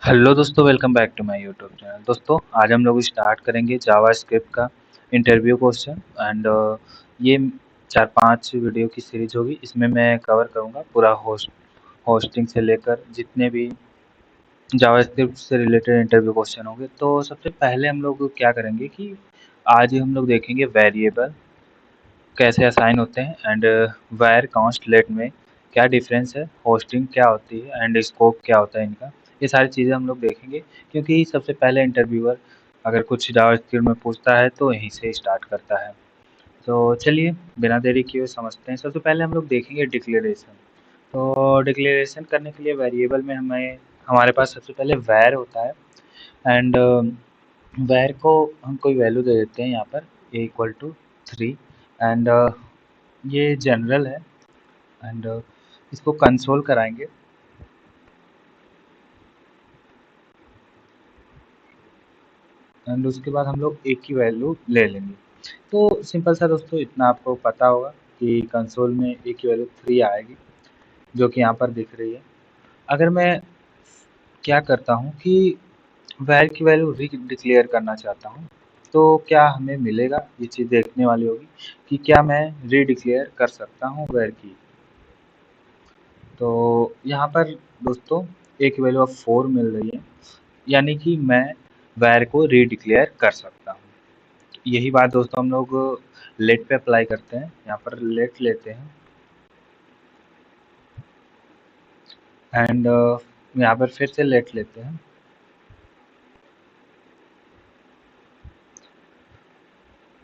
Hello दोस्तों, welcome back to my YouTube channel. दोस्तों आज हम लोग स्टार्ट करेंगे जावा स्क्रिप्ट का इंटरव्यू क्वेश्चन एंड ये 4-5 वीडियो की सीरीज होगी। इसमें मैं कवर करूँगा पूरा होस्टिंग से लेकर जितने भी जावा स्क्रिप्ट से रिलेटेड इंटरव्यू क्वेश्चन होंगे। तो सबसे पहले हम लोग क्या करेंगे कि आज हम लोग देखेंगे वेरिएबल कैसे असाइन होते हैं एंड वायर कांस्ट लेट में क्या डिफरेंस है, होस्टिंग क्या होती है एंड स्कोप क्या होता है इनका। ये सारी चीज़ें हम लोग देखेंगे क्योंकि सबसे पहले इंटरव्यूअर अगर कुछ जावास्क्रिप्ट में पूछता है तो यहीं से स्टार्ट करता है। तो चलिए बिना देरी किए समझते हैं। सबसे पहले हम लोग देखेंगे डिक्लेरेशन। तो डिक्लेरेशन करने के लिए वेरिएबल में हमें हमारे पास सबसे पहले वैर होता है एंड वैर को हम कोई वैल्यू दे देते हैं यहाँ पर a = 3 एंड ये जनरल है एंड इसको कंसोल कराएंगे एंड उसके बाद हम लोग एक की वैल्यू ले लेंगे। तो सिंपल सा दोस्तों इतना आपको पता होगा कि कंसोल में एक की वैल्यू 3 आएगी जो कि यहाँ पर दिख रही है। अगर मैं क्या करता हूँ कि वैर की वैल्यू री डिक्लेयर करना चाहता हूँ तो क्या हमें मिलेगा, ये चीज़ देखने वाली होगी कि क्या मैं री डिक्लेयर कर सकता हूँ वैर की। तो यहाँ पर दोस्तों एक वैल्यू ऑफ 4 मिल रही है, यानी कि मैं वैर को री डिक्लेयर कर सकता हूँ। यही बात दोस्तों हम लोग लेट पे अप्लाई करते हैं। यहाँ पर लेट लेते हैं एंड यहाँ पर फिर से लेट लेते हैं।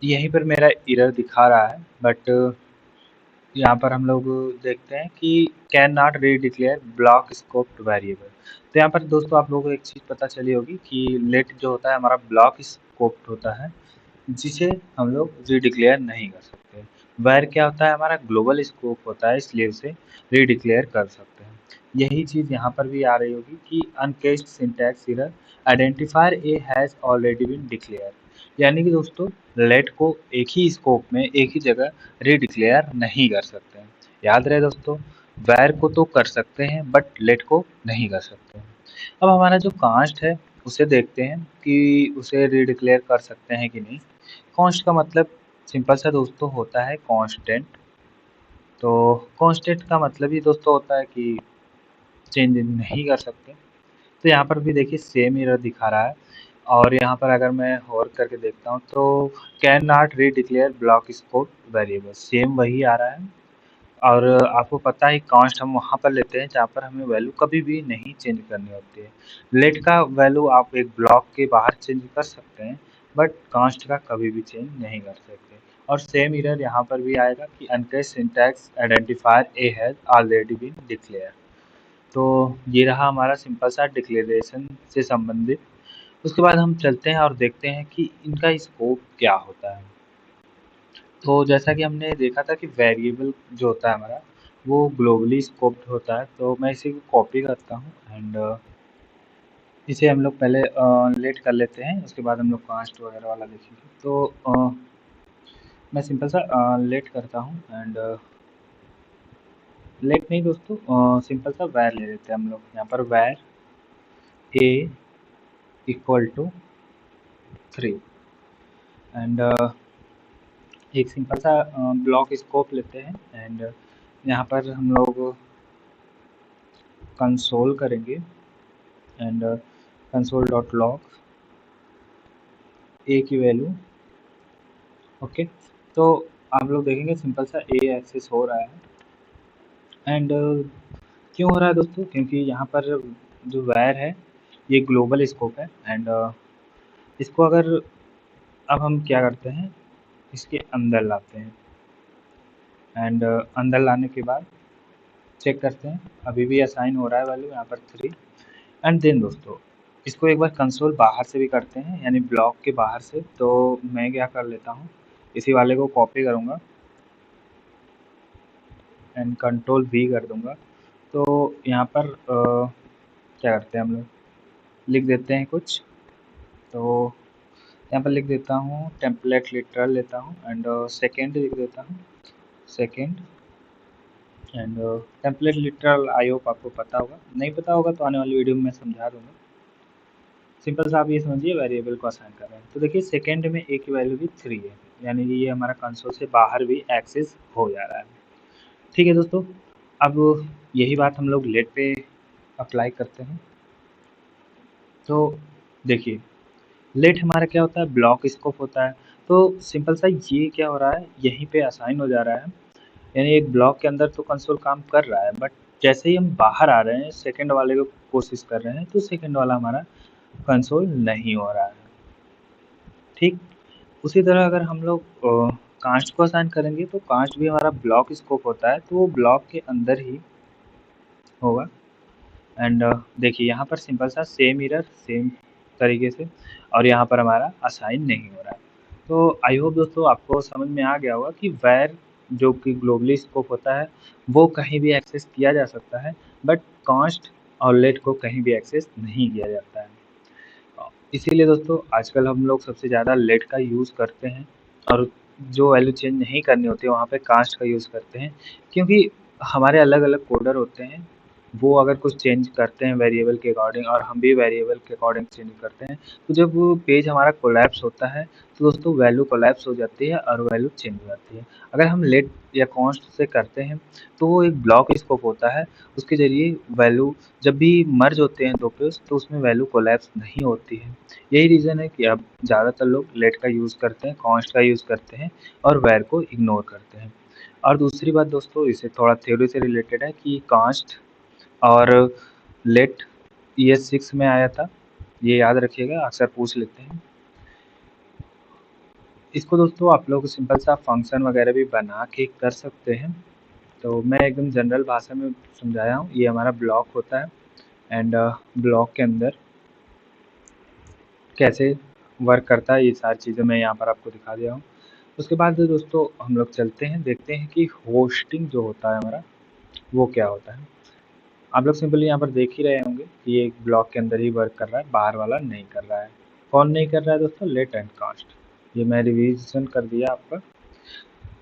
यहीं पर मेरा एरर दिखा रहा है बट यहाँ पर हम लोग देखते हैं कि कैन नॉट री डिक्लेयर ब्लॉक स्कोप वेरिएबल। तो यहाँ पर दोस्तों आप लोगों को एक चीज़ पता चली होगी कि लेट जो होता है हमारा ब्लॉक स्कोप होता है जिसे हम लोग री डिक्लेयर नहीं कर सकते। वैर क्या होता है, हमारा ग्लोबल स्कोप होता है, इसलिए उसे री डिक्लेयर कर सकते हैं। यही चीज़ यहाँ पर भी आ रही होगी कि uncaught syntax error, identifier A has already been declare. यानी कि दोस्तों लेट को एक ही स्कोप में एक ही जगह री डिक्लेयर नहीं कर सकते हैं। याद रहे दोस्तों, वैर को तो कर सकते हैं बट लेट को नहीं कर सकते हैं। अब हमारा जो कांस्ट है उसे देखते हैं कि उसे री डिक्लेयर कर सकते हैं कि नहीं। कांस्ट का मतलब सिंपल सा दोस्तों होता है कांस्टेंट। तो कांस्टेंट का मतलब ही दोस्तों होता है कि चेंज नहीं कर सकते। तो यहाँ पर भी देखिए सेम एरर दिखा रहा है और यहाँ पर अगर मैं और करके देखता हूँ तो कैन नॉट री declare block scope variable, same वही आ रहा है। और आपको पता है कांस्ट हम वहाँ पर लेते हैं जहाँ पर हमें वैल्यू कभी भी नहीं चेंज करनी होती है। लेट का वैल्यू आप एक ब्लॉक के बाहर चेंज कर सकते हैं बट कांस्ट का कभी भी चेंज नहीं कर सकते। और सेम एरर यहाँ पर भी आएगा कि uncaught syntax identifier A has already been declare. तो ये रहा हमारा सिंपल सा डिक्लेरेशन से संबंधित। उसके बाद हम चलते हैं और देखते हैं कि इनका स्कोप क्या होता है। तो जैसा कि हमने देखा था कि वेरिएबल जो होता है हमारा वो ग्लोबली स्कोप्ड होता है। तो मैं इसी को कॉपी करता हूँ एंड इसे हम लोग पहले लेट कर लेते हैं, उसके बाद हम लोग कांस्ट वगैरह वाला देखेंगे। तो मैं सिंपल सा लेट करता हूँ एंड लेट नहीं दोस्तों, सिंपल सा वैर ले लेते हैं हम लोग। यहाँ पर वैर ए = 3 एंड एक सिंपल सा ब्लॉक स्कोप लेते हैं एंड यहाँ पर हम लोग कंसोल करेंगे एंड कंसोल डॉट लॉग ए की वैल्यू ओके। तो आप लोग देखेंगे सिंपल सा ए एक्सेस हो रहा है एंड क्यों हो रहा है दोस्तों, क्योंकि यहाँ पर जो वायर है ये ग्लोबल स्कोप है एंड इसको अगर अब हम क्या करते हैं इसके अंदर लाते हैं एंड अंदर लाने के बाद चेक करते हैं अभी भी असाइन हो रहा है वैल्यू यहाँ पर 3 एंड देन दोस्तों इसको एक बार कंसोल बाहर से भी करते हैं यानी ब्लॉक के बाहर से। तो मैं क्या कर लेता हूँ, इसी वाले को कॉपी करूँगा एंड कंट्रोल वी कर दूँगा। तो यहाँ पर क्या करते हैं हम लोग लिख देते हैं कुछ। तो यहाँ पर लिख देता हूँ टेम्पलेट लिटरल लेता हूँ एंड सेकेंड लिख देता हूँ second and template literal. I hope आपको पता होगा, नहीं पता होगा तो आने वाली वीडियो में मैं समझा दूँगा। सिंपल सा आप ये समझिए वेरिएबल को असाइन कर रहे हैं। तो देखिए सेकंड में ए की वैल्यू भी 3 है, यानी कि ये हमारा कंसोल से बाहर भी एक्सेस हो जा रहा है। ठीक है दोस्तों, अब यही बात हम लोग लेट पे अप्लाई करते हैं। तो देखिए लेट हमारा क्या होता है, ब्लॉक स्कोप होता है। तो सिंपल सा ये क्या हो रहा है, यहीं पे असाइन हो जा रहा है, यानी एक ब्लॉक के अंदर तो कंसोल काम कर रहा है, बट जैसे ही हम बाहर आ रहे हैं सेकंड वाले को कोशिश कर रहे हैं तो सेकंड वाला हमारा कंसोल नहीं हो रहा है। ठीक उसी तरह अगर हम लोग कांस्ट को असाइन करेंगे तो कांस्ट भी हमारा ब्लॉक स्कोप होता है, तो वो ब्लॉक के अंदर ही होगा। एंड देखिए यहाँ पर सिंपल सा सेम एरर सेम तरीके से, और यहाँ पर हमारा असाइन नहीं हो रहा है। तो आई होप दोस्तों आपको समझ में आ गया होगा कि वैर जो कि ग्लोबली स्कोप होता है वो कहीं भी एक्सेस किया जा सकता है, बट कांस्ट और लेट को कहीं भी एक्सेस नहीं किया जाता है। इसीलिए दोस्तों आजकल हम लोग सबसे ज़्यादा लेट का यूज़ करते हैं, और जो वैल्यू चेंज नहीं करनी होती है वहाँ पे कास्ट का यूज़ करते हैं, क्योंकि हमारे अलग अलग कोडर होते हैं, वो अगर कुछ चेंज करते हैं वेरिएबल के अकॉर्डिंग और हम भी वेरिएबल के अकॉर्डिंग चेंज करते हैं, तो जब वो पेज हमारा कोलैप्स होता है तो दोस्तों वैल्यू कोलैप्स हो जाती है और वैल्यू चेंज हो जाती है। अगर हम लेट या कॉन्स्ट से करते हैं तो वो एक ब्लॉक स्कोप होता है, उसके ज़रिए वैल्यू जब भी मर्ज होते हैं दो पेज तो उसमें वैल्यू कोलैप्स नहीं होती है। यही रीज़न है कि अब ज़्यादातर लोग लेट का यूज़ करते हैं, कॉन्स्ट का यूज़ करते हैं और वैर को इग्नोर करते हैं। और दूसरी बात दोस्तों, इससे थोड़ा थ्योरी से रिलेटेड है कि कांस्ट और लेट ये 6 में आया था, ये याद रखिएगा, अक्सर पूछ लेते हैं। इसको दोस्तों आप लोग सिंपल सा फंक्शन वगैरह भी बना के कर सकते हैं। तो मैं एकदम जनरल भाषा में समझाया हूँ, ये हमारा ब्लॉक होता है एंड ब्लॉक के अंदर कैसे वर्क करता है ये सारी चीज़ें मैं यहाँ पर आपको दिखा दिया हूँ। उसके बाद दोस्तों हम लोग चलते हैं, देखते हैं कि होस्टिंग जो होता है हमारा वो क्या होता है। आप लोग सिंपली यहाँ पर देख ही रहे होंगे कि ये एक ब्लॉक के अंदर ही वर्क कर रहा है, बाहर वाला नहीं कर रहा है। कौन नहीं कर रहा है दोस्तों, लेट एंड कास्ट। ये मैं रिवीजन कर दिया आपका।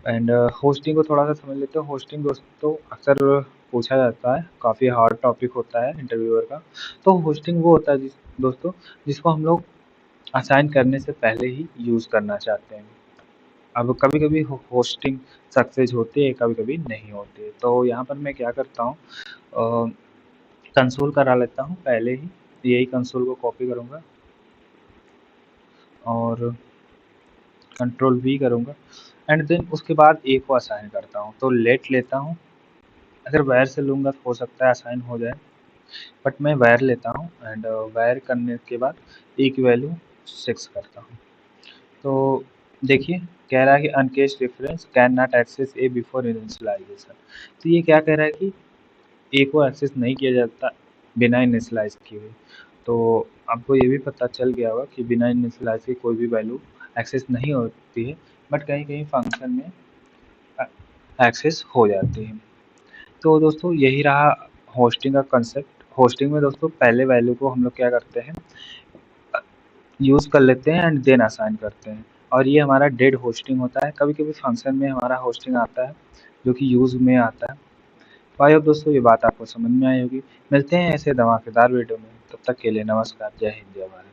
एंड होस्टिंग को थोड़ा सा समझ लेते हैं। होस्टिंग दोस्तों अक्सर पूछा जाता है, काफ़ी हार्ड टॉपिक होता है इंटरव्यूअर का। तो होस्टिंग वो होता है दोस्तों जिसको हम लोग असाइन करने से पहले ही यूज़ करना चाहते हैं। अब कभी-कभी होस्टिंग सक्सेस होती है, कभी-कभी नहीं होती है। तो यहाँ पर मैं क्या करता हूँ, कंसोल करा लेता हूँ पहले ही, यही कंसोल को कॉपी करूँगा और कंट्रोल वी करूँगा एंड देन उसके बाद ए को असाइन करता हूँ। तो लेट लेता हूँ, अगर वायर से लूँगा तो हो सकता है असाइन हो जाए, बट मैं वायर लेता हूँ एंड वायर करने के बाद ए की वैल्यू 6 करता हूँ। तो देखिए कह रहा है कि uncaught reference can not access A before initialisation. तो ये क्या कह रहा है कि ए को एक्सेस नहीं किया जाता बिना इनिशियलाइज़ किए हुए। तो आपको ये भी पता चल गया होगा कि बिना इनिशियलाइज़ के कोई भी वैल्यू एक्सेस नहीं होती है, बट कहीं-कहीं फंक्शन में अ, एक्सेस हो जाती है। तो दोस्तों यही रहा होस्टिंग का कांसेप्ट। होस्टिंग में दोस्तों पहले वैल्यू को हम लोग क्या करते हैं, यूज़ कर लेते हैं एंड देन असाइन करते हैं, और ये हमारा डेड होस्टिंग होता है। कभी-कभी फंक्शन में हमारा होस्टिंग आता है जो कि यूज़ में आता है। तो आई होप दोस्तों ये बात आपको समझ में आई होगी। मिलते हैं ऐसे धमाकेदार वीडियो में, तब तक के लिए नमस्कार, जय हिंद, जय भारत।